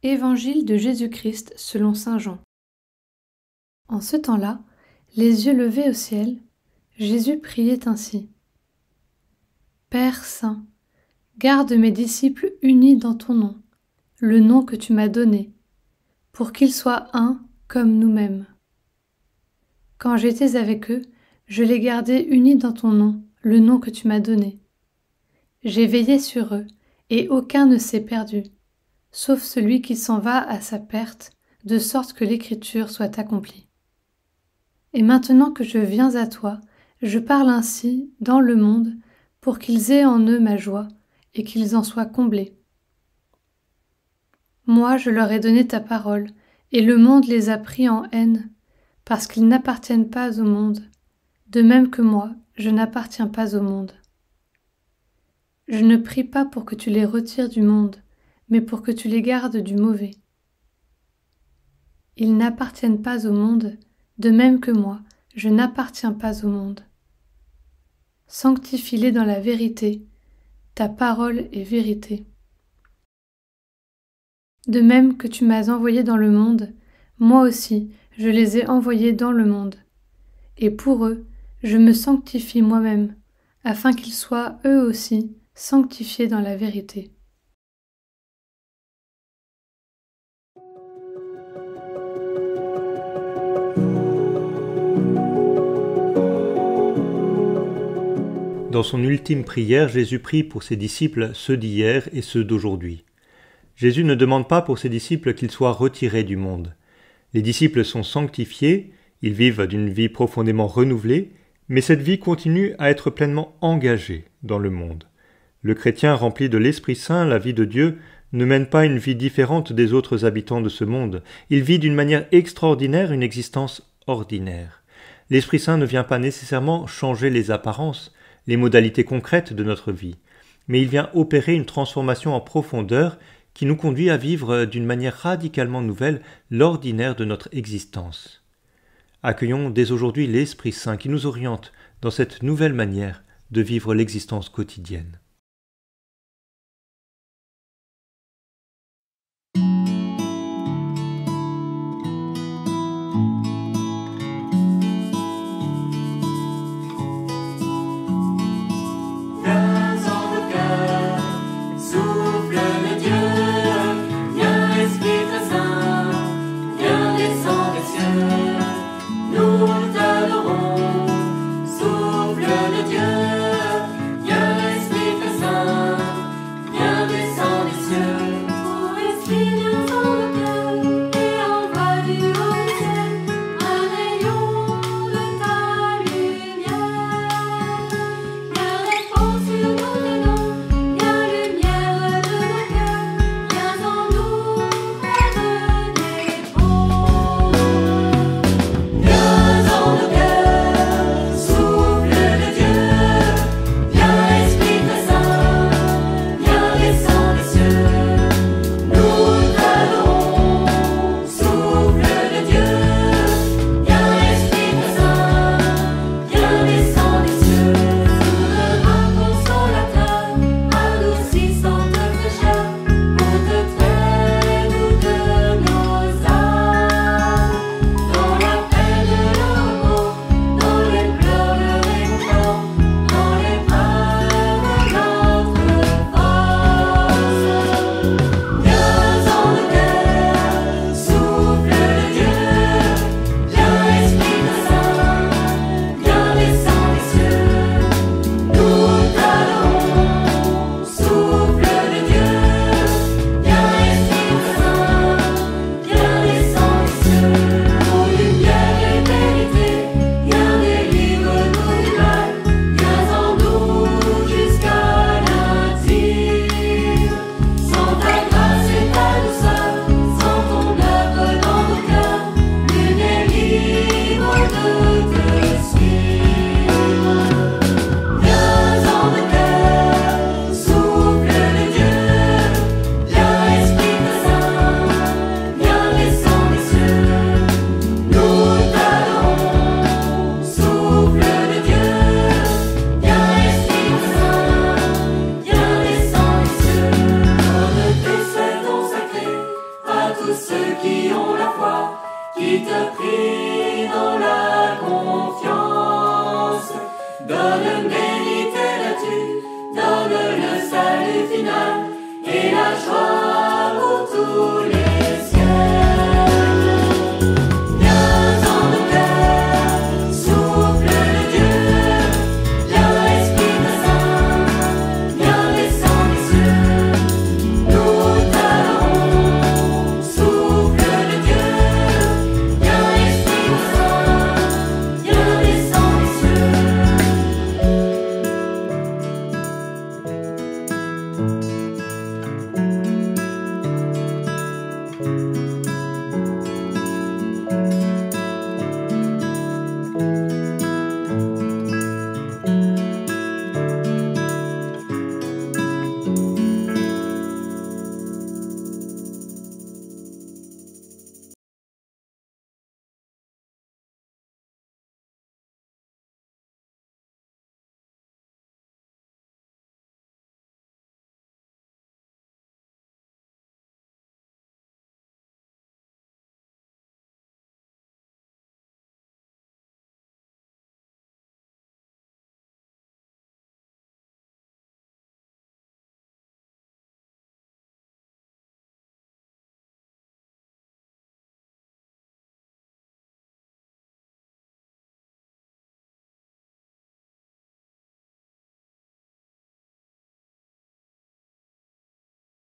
Évangile de Jésus-Christ selon saint Jean. En ce temps-là, les yeux levés au ciel, Jésus priait ainsi. Père saint, garde mes disciples unis dans ton nom, le nom que tu m'as donné, pour qu'ils soient un comme nous-mêmes. Quand j'étais avec eux, je les gardais unis dans ton nom, le nom que tu m'as donné. J'ai veillé sur eux, et aucun ne s'est perdu, sauf celui qui s'en va à sa perte, de sorte que l'Écriture soit accomplie. Et maintenant que je viens à toi, je parle ainsi dans le monde, pour qu'ils aient en eux ma joie, et qu'ils en soient comblés. Moi, je leur ai donné ta parole, et le monde les a pris en haine, parce qu'ils n'appartiennent pas au monde, de même que moi, je n'appartiens pas au monde. Je ne prie pas pour que tu les retires du monde, mais pour que tu les gardes du mauvais. Ils n'appartiennent pas au monde, de même que moi, je n'appartiens pas au monde. Sanctifie-les dans la vérité, ta parole est vérité. De même que tu m'as envoyé dans le monde, moi aussi je les ai envoyés dans le monde. Et pour eux, je me sanctifie moi-même, afin qu'ils soient eux aussi sanctifiés dans la vérité. Dans son ultime prière, Jésus prie pour ses disciples, ceux d'hier et ceux d'aujourd'hui. Jésus ne demande pas pour ses disciples qu'ils soient retirés du monde. Les disciples sont sanctifiés, ils vivent d'une vie profondément renouvelée, mais cette vie continue à être pleinement engagée dans le monde. Le chrétien rempli de l'Esprit Saint, la vie de Dieu, ne mène pas une vie différente des autres habitants de ce monde. Il vit d'une manière extraordinaire une existence ordinaire. L'Esprit Saint ne vient pas nécessairement changer les apparences, les modalités concrètes de notre vie, mais il vient opérer une transformation en profondeur qui nous conduit à vivre d'une manière radicalement nouvelle l'ordinaire de notre existence. Accueillons dès aujourd'hui l'Esprit Saint qui nous oriente dans cette nouvelle manière de vivre l'existence quotidienne. Souffle le Dieu, viens Esprit te prie dans la confiance. Donne vérité là-dessus, donne le salut final et la joie.